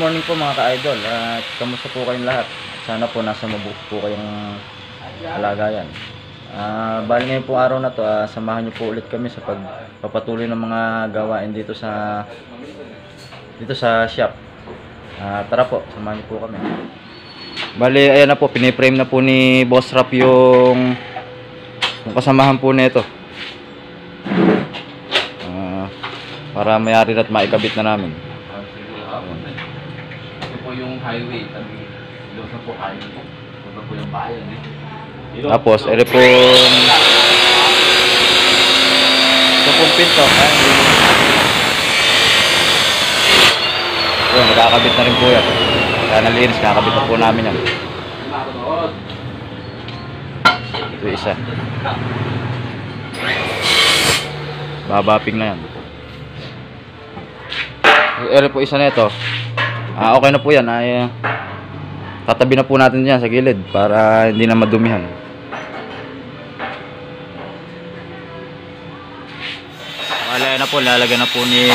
morning po mga ka-idol, at kamusta po kayong lahat? Sana po nasa mabuti po kayong kalagayan. Bali ngayon po araw na to, samahan niyo po ulit kami sa pagpapatuloy ng mga gawain dito sa shop. Tara po, samahan niyo po kami. Bali ayan na po, piniprame na po ni Boss Rap yung kasamahan po nito. Para mayari at maikabit na namin. Ito po yung highway, tabi doon na po highway. Ito po yung bayan Tapos ere po ito pong pinto. Nakakabit na rin po yan. Kaya nalinis, nakakabit na po namin yan. Ito isa. Babaping na yan. Ere po isa na ito. Okay na po yan. Tatabi na po natin yan sa gilid para hindi na madumihan. Wala na po, lalagyan na po ni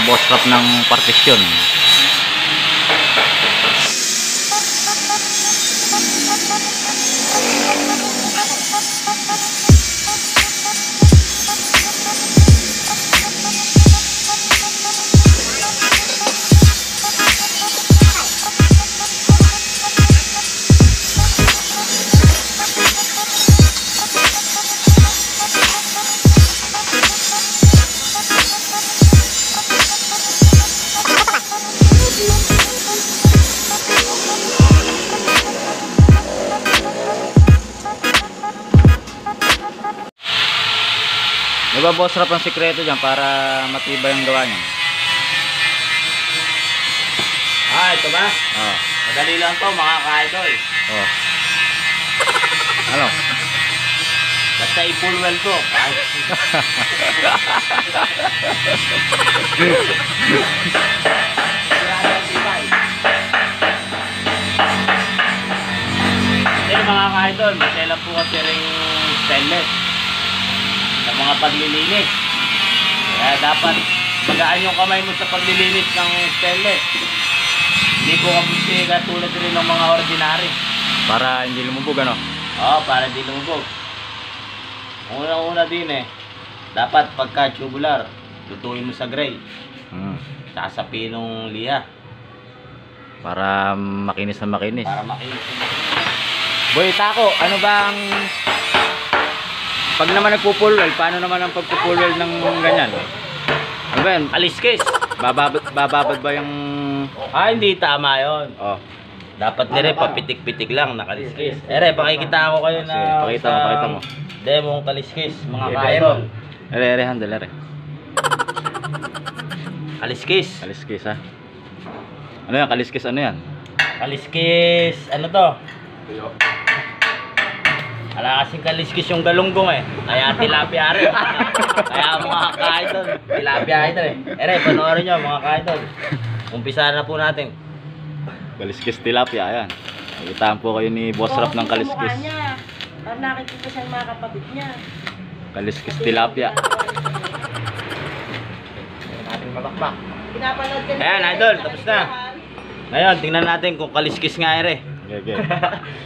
Boss Rap ng partition. Diba Boss Rap ang sikreto dyan para matibay ang gawa niya? Ito ba? Oo. Madali lang to mga ka-idol. Oh. Ano? Basta i-full well to. Kasi mga ka-idol, masaya po kasi rin stainless sa mga paglilinis. Kaya dapat magaan yung kamay mo sa paglilinis ng stainless. Hindi po kasi katulad rin ng mga ordinary. Para hindi lumubog, ano? Oo, para hindi lumubog. Una-una din dapat pagka tubular, lutuin mo sa gray. Sasapiin ng liha. Para makinis na makinis. Para makinis. Boy, Tako, ano bang pag naman nagpupulwel, paano naman ang pagpupulwel ng ganyan? Ano ba yan? Kaliskis. Bababad ba yung... Hindi tama yon. Oh. Dapat nire papitik-pitik lang na kaliskis. Ere, pakikita ko kayo na... Sige, pakita mo. Demong kaliskis, mga Okay, ka-idol. Ere, handle, ere. Kaliskis. Kaliskis, ha? Ano yan? Kaliskis, ano yan? Kaliskis, ano to? Wala kasing kaliskis yung galunggong Kaya tilapia rin. Kaya mga ka-idol, tilapia ito Ere, panoorin nyo mga ka-idol. Umpisa na po natin. Kaliskis tilapia, ayan. Nakitaan po kayo ni Boss Rap ng kaliskis. Para nakikita siya ng mga kapatid niya. Kaliskis tilapia. Natin mabakbak. Pinapanood ka Ayan, idol, tapos na. Ngayon, tingnan natin kung kaliskis nga Okay.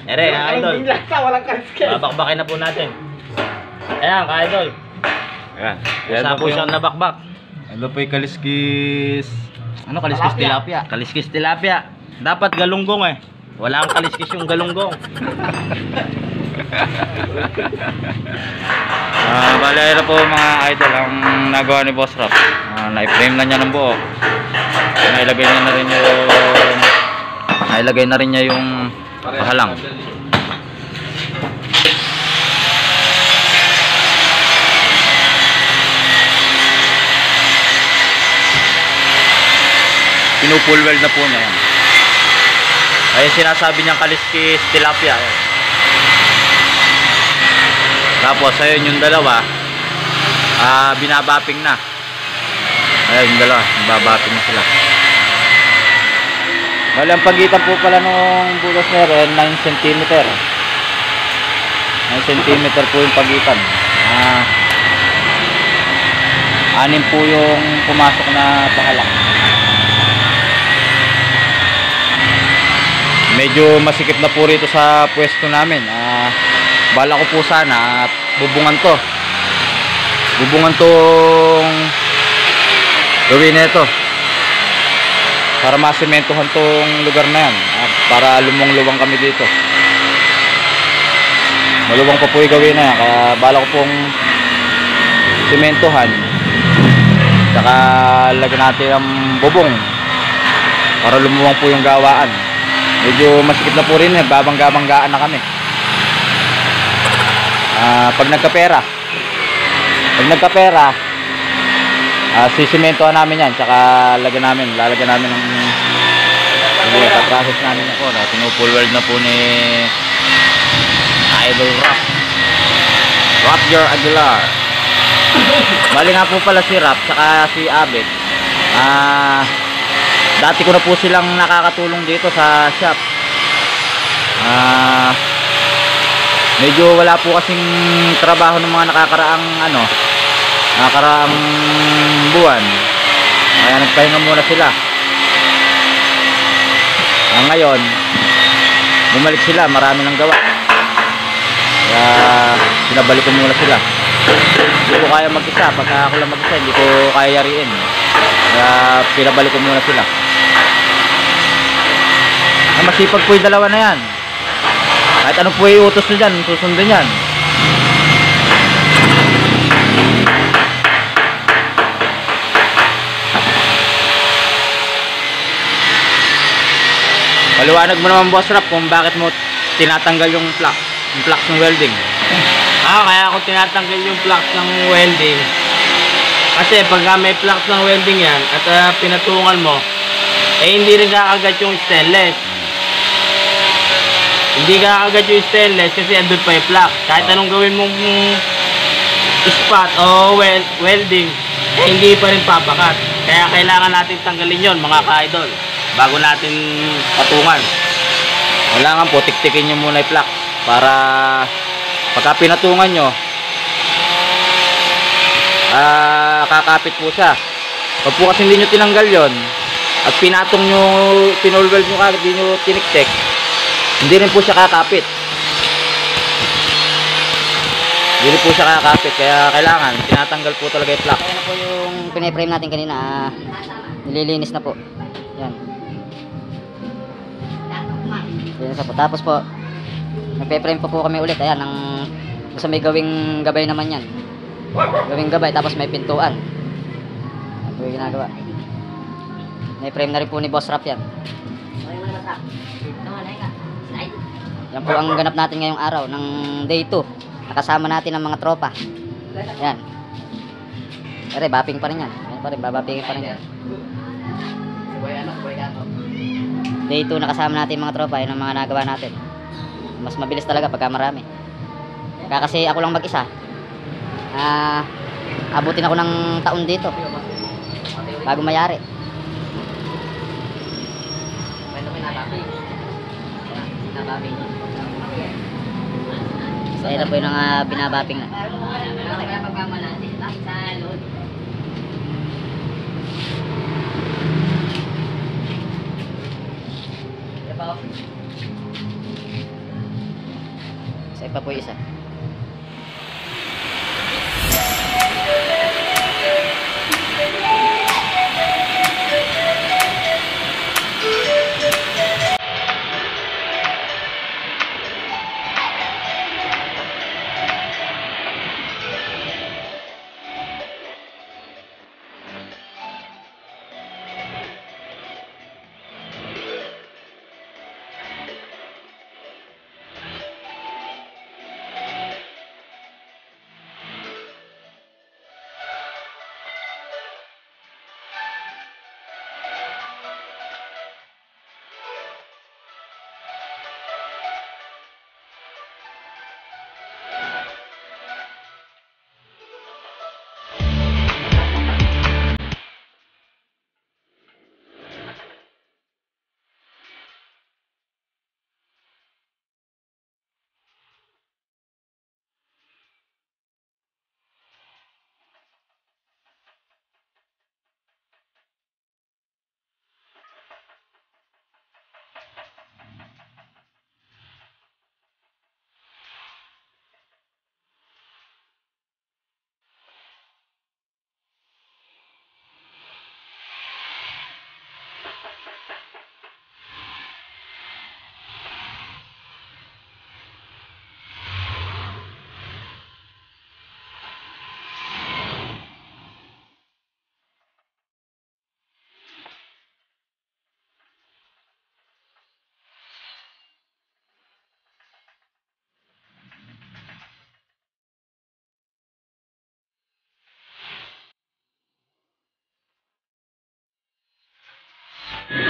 Ere, idol. Walang kaliskis. Babakbakin na po natin. Ayan, ka-idol. Ayan. Isa po siyang nabakbak. Ano po yung kaliskis... Ano kaliskis tilapia? Kaliskis tilapia. Dapat galunggong Wala ang kaliskis yung galunggong. Bali na po mga idol ang nagawa ni Boss Rap. Na-frame na niya ng buo. Nailagay na rin niya yung pahalang. Pinupulwel na po niya yan. Ay sinasabi niyang kaliskis tilapia. Tapos ayun yung dalawa binabaping na. Ayun yung dalawa, babaping na sila. Bali ang pagitan po pala nung butas na rin 9 cm. 9 cm po yung pagitan. 6 po yung pumasok na pahalang. medyo masikip na po rito sa pwesto namin. Bala ko po sana bubungan tong gawin na ito para masimentohan tong lugar na yan, para lumang-luwang kami dito. Maluwang pa po yung gawin na yan, kaya bala ko pong simentohan, saka lagyan natin ng bubong para lumuwang po yung gawaan. Medyo masikip na po rin, babangga-banggaan na kami. Pag nagkapera, sisimentohan namin yan, tsaka lalagyan namin ng process namin ako na pinupull weld na po ni Idol Roger Aguilar. Bali nga po pala si Rap tsaka si Abet, dati ko na po silang nakakatulong dito sa shop. Medyo wala po kasing trabaho ng mga nakakaraang buwan, kaya nagpahinga muna sila. Ngayon bumalik sila, marami nang gawa, kaya pinabalik ko muna sila. Hindi ko kaya mag-isa, pagka ako lang mag-isa hindi ko kaya yariin, kaya pinabalik ko muna sila. Masipag po yung dalawa na yan, kahit ano po yung utos nyo dyan, susundin yan. Paliwanag mo naman, Boss Rap, kung bakit mo tinatanggal yung flux ng welding. Kaya ako tinatanggal yung flux ng welding. Kasi pag may flux ng welding yan at pinatungan mo, hindi rin kakagat yung stainless. Hindi kakagat yung stainless kasi andun pa yung flux. Kahit anong gawin mong spot o welding, hindi pa rin papakat. Kaya kailangan natin tanggalin yon, mga ka-idol, bago natin patungan. Wala nga po, tiktikin nyo muna yung flux para pagka pinatungan nyo, kakapit po siya. Pag po kasi hindi nyo tinanggal yon at pinatong nyo, pinulweld nyo kagad, hindi nyo tiniktik, hindi rin po siya kakapit. Hindi rin po siya kakapit, kaya kailangan tinatanggal po talaga yung flux. Ayan na po yung pinay-frame natin kanina, nililinis na po. Yan. Nililinis na po. Tapos po, nagpe-frame po kami ulit. Ayan, sa may gawing gabay naman yan. Gawing gabay, tapos may pintuan. Yan po yung ginagawa. May-frame na rin po ni Boss Rap yan. Yan po ang ganap natin ngayong araw ng day 2. Nakasama natin ang mga tropa. Yan. Pero bapping pa rin yan. Yan pa rin, babapingin pa rin yan. Day 2 nakasama natin mga tropa. Yan ang mga nagawa natin. Mas mabilis talaga pagka marami. Kaya kasi ako lang mag-isa, abutin ako ng taon dito bago mayari. Sa hirap po yung binabaping na. Sa iba po yung isa.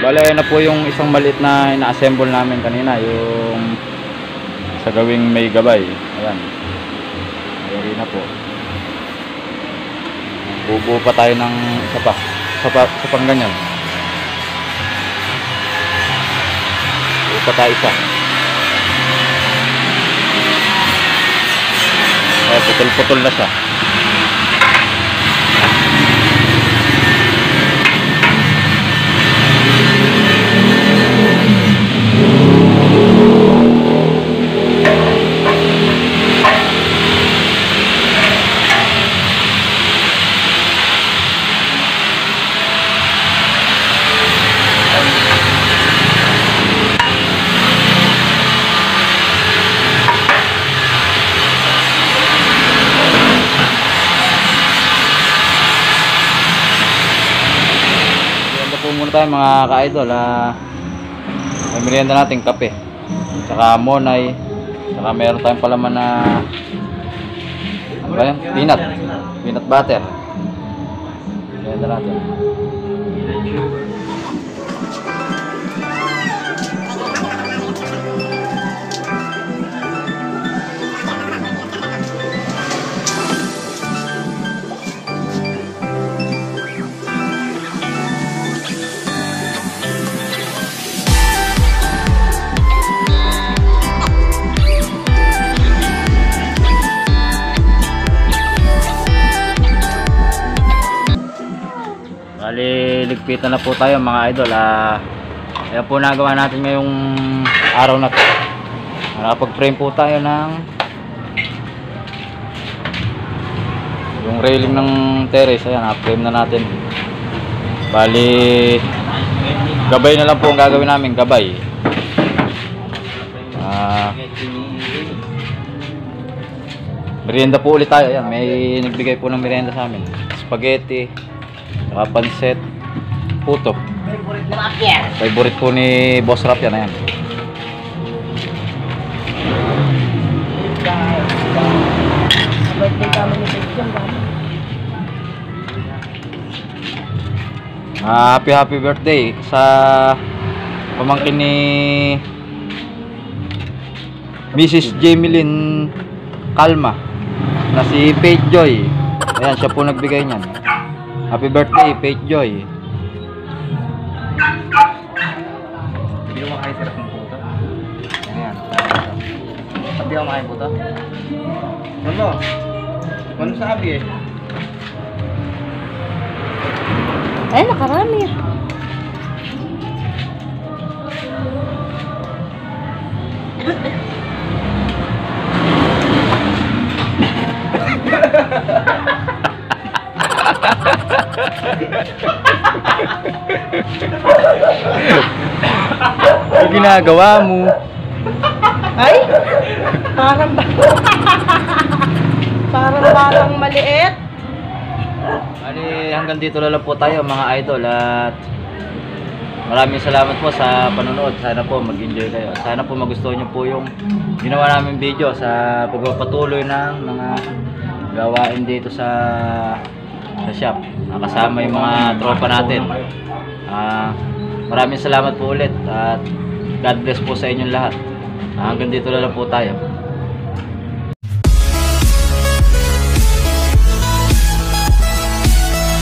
Bale, na po yung isang maliit na ina-assemble namin kanina, yung sa gawing may gabay. Ayan. Ayan na po. Bubuo pa tayo ng isa pang ganyan. Bubuo pa tayo isa. Ayan, putol-putol na siya. Muna tayo mga ka-idol, may merienda natin kape, saka monay, saka meron tayong palaman na ano ba yan? Peanut butter. Merienda natin. Bali, ligpitan na po tayo mga idol. Ayan po nagawa natin ngayong araw na to. Nakapag-frame po tayo ng yung railing ng terrace. Ayan, na-frame na natin. Bali, gabay na lang po ang gagawin namin, gabay. Merienda po ulit tayo. Ayan, may nagbigay po ng merienda sa amin. Spaghetti, saka pansit, puto. Favorite po ni Boss Rap yan. Ayan. Birthday kami ni Christian. Happy birthday sa pamangkin ni Mrs. Jamilyn Calma na si Faith Joy. Ayan, siya po nagbigay niyan. Happy birthday, Faith Joy. Hindi mo makain sarap ng puto. Ayan. Hindi mo makain puto. Ano? Ano sabi eh? Ay, nakarami. Ano ginagawa mo? Ay! Parang parang batang maliit. Bali, hanggang dito na lang po tayo mga idol, at maraming salamat po sa panonood. Sana po mag-enjoy kayo. Sana po magustuhan nyo po yung ginawa namin video sa pagpapatuloy ng mga gawain dito sa shop. Nakasama yung mga tropa natin. Maraming salamat po ulit, at God bless po sa inyong lahat. Hanggang dito na lang po tayo.